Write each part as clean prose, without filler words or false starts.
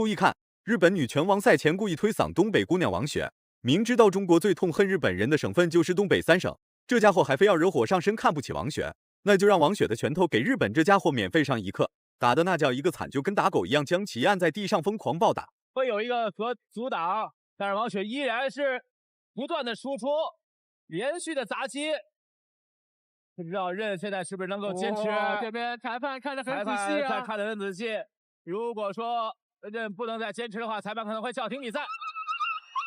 注意看，日本女拳王赛前故意推搡东北姑娘王雪，明知道中国最痛恨日本人的省份就是东北3省，这家伙还非要惹火上身，看不起王雪，那就让王雪的拳头给日本这家伙免费上1课，打的那叫一个惨，就跟打狗一样，将其按在地上疯狂暴打。会有一个阻挡，但是王雪依然是不断的输出，连续的砸击。不知道任现在是不是能够坚持？这边裁判看得很仔细啊，看得很仔细。如果说任不能再坚持的话，裁判可能会叫停比赛。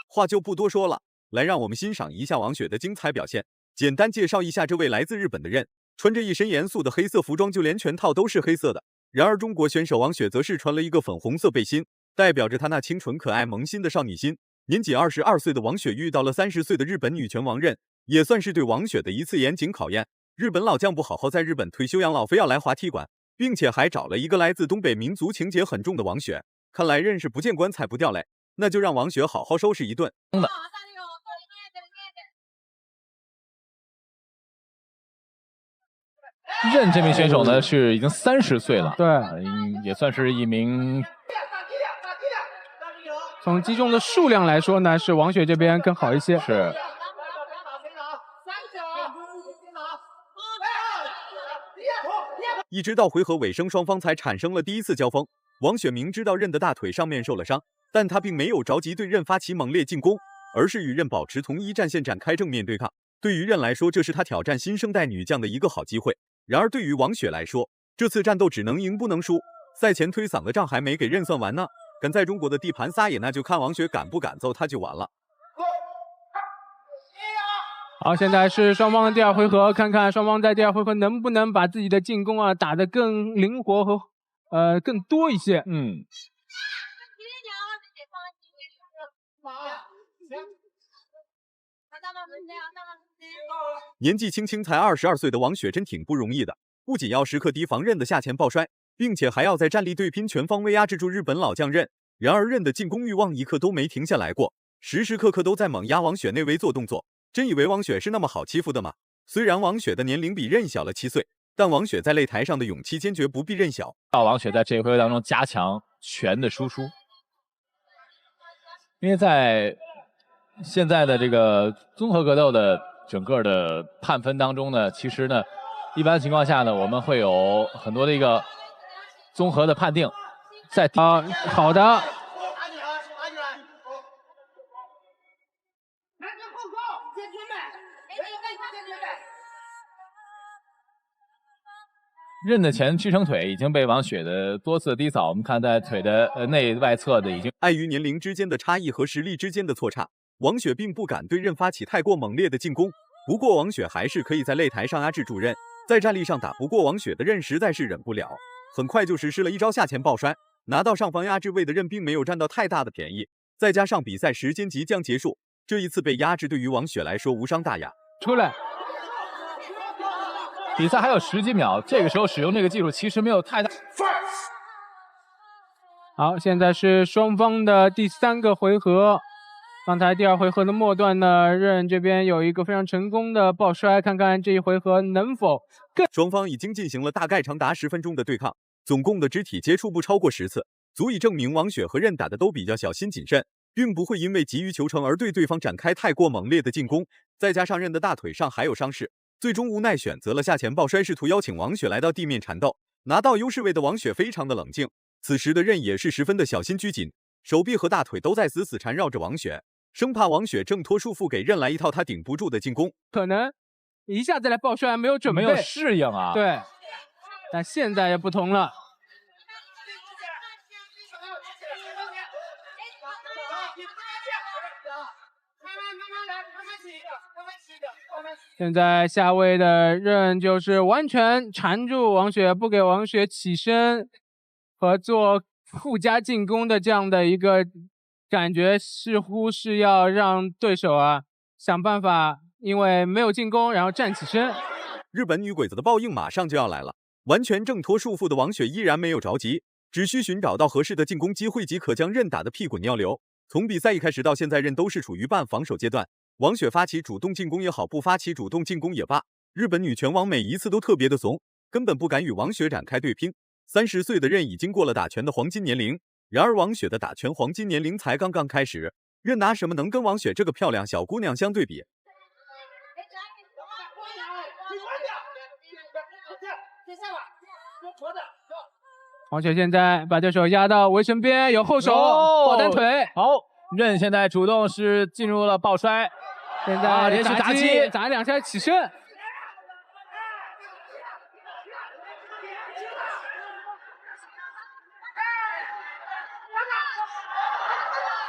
话就不多说了，来让我们欣赏一下王雪的精彩表现。简单介绍一下这位来自日本的任，穿着一身严肃的黑色服装，就连拳套都是黑色的。然而中国选手王雪则是穿了一个粉红色背心，代表着她那清纯可爱萌新的少女心。年仅22岁的王雪遇到了30岁的日本女拳王任，也算是对王雪的一次严谨考验。日本老将不好好在日本退休养老，非要来滑踢馆，并且还找了一个来自东北民族情节很重的王雪，看来任是不见棺材不掉泪，那就让王雪好好收拾一顿。任这名选手呢是已经30岁了，对，也算是一名。从击中的数量来说呢，是王雪这边更好一些。是。一直到回合尾声，双方才产生了第一次交锋。王雪明知道任的大腿上面受了伤，但他并没有着急对任发起猛烈进攻，而是与任保持同一战线展开正面对抗。对于任来说，这是他挑战新生代女将的一个好机会。然而对于王雪来说，这次战斗只能赢不能输。赛前推搡的仗还没给任算完呢，敢在中国的地盘撒野，那就看王雪敢不敢揍他就完了。好，现在是双方的第2回合，看看双方在第2回合能不能把自己的进攻啊打得更灵活和更多一些。年纪轻轻才22岁的王雪真挺不容易的，不仅要时刻提防任的下前抱摔，并且还要在战力对拼全方位压制住日本老将任。然而任的进攻欲望一刻都没停下来过，时时刻刻都在猛压王雪内围做动作。真以为王雪是那么好欺负的吗？虽然王雪的年龄比任小了7岁，但王雪在擂台上的勇气坚决不比任小。王雪在这一回合当中加强拳的输出，因为在现在的这个综合格斗的整个的判分当中呢，其实呢，一般情况下呢，我们会有很多的一个综合的判定。好的。任的前支撑腿已经被王雪的多次低扫，我们看在腿的内外侧的已经。碍于年龄之间的差异和实力之间的错差，王雪并不敢对任发起太过猛烈的进攻。不过王雪还是可以在擂台上压制住任，在战力上打不过王雪的任实在是忍不了，很快就实施了一招下前抱摔，拿到上方压制位的任并没有占到太大的便宜，再加上比赛时间即将结束，这一次被压制对于王雪来说无伤大雅。出来。比赛还有10几秒，这个时候使用这个技术其实没有太大。好，现在是双方的第3个回合。刚才第2回合的末段呢，任这边有一个非常成功的抱摔，看看这一回合能否更。双方已经进行了大概长达10分钟的对抗，总共的肢体接触不超过10次，足以证明王雪和任打的都比较小心谨慎，并不会因为急于求成而对对方展开太过猛烈的进攻。再加上任的大腿上还有伤势，最终无奈选择了下前抱摔，试图邀请王雪来到地面缠斗。拿到优势位的王雪非常的冷静，此时的任也是十分的小心拘谨，手臂和大腿都在死死缠绕着王雪，生怕王雪挣脱束缚给任来一套他顶不住的进攻。可能一下子来抱摔没有准备，没有适应啊。对，但现在也不同了。现在下位的任就是完全缠住王雪，不给王雪起身和做附加进攻的这样的一个感觉，似乎是要让对手啊想办法，因为没有进攻然后站起身。日本女鬼子的报应马上就要来了，完全挣脱束缚的王雪依然没有着急，只需寻找到合适的进攻机会即可将任打得屁滚尿流。从比赛一开始到现在，任都是处于半防守阶段，王雪发起主动进攻也好，不发起主动进攻也罢，日本女拳王每一次都特别的怂，根本不敢与王雪展开对拼。30岁的任已经过了打拳的黄金年龄，然而王雪的打拳黄金年龄才刚刚开始，任拿什么能跟王雪这个漂亮小姑娘相对比？王雪现在把对手压到围绳边，有后手抱单腿。好，任现在主动是进入了抱摔，现在连续砸击，砸2下起身。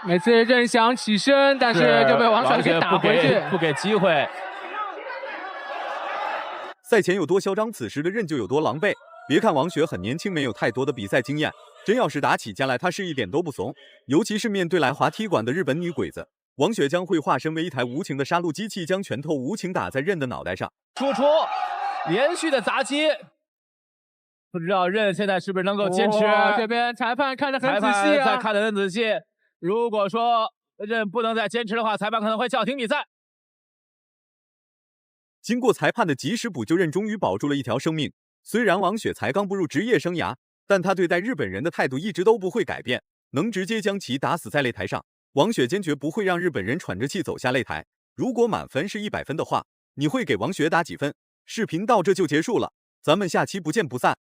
每次任想起身，但是就被王雪给打回去，不给机会。赛前有多嚣张，此时的任就有多狼狈。别看王雪很年轻，没有太多的比赛经验，真要是打起架来，她是一点都不怂。尤其是面对来华踢馆的日本女鬼子，王雪将会化身为一台无情的杀戮机器，将拳头无情打在任的脑袋上。输出，连续的砸击，不知道任现在是不是能够坚持？这边裁判看得很仔细在看得很仔细。如果说任不能再坚持的话，裁判可能会叫停比赛。经过裁判的及时补救，任终于保住了一条生命。虽然王雪才刚步入职业生涯，但她对待日本人的态度一直都不会改变，能直接将其打死在擂台上。王雪坚决不会让日本人喘着气走下擂台。如果满分是100分的话，你会给王雪打几分？视频到这就结束了，咱们下期不见不散。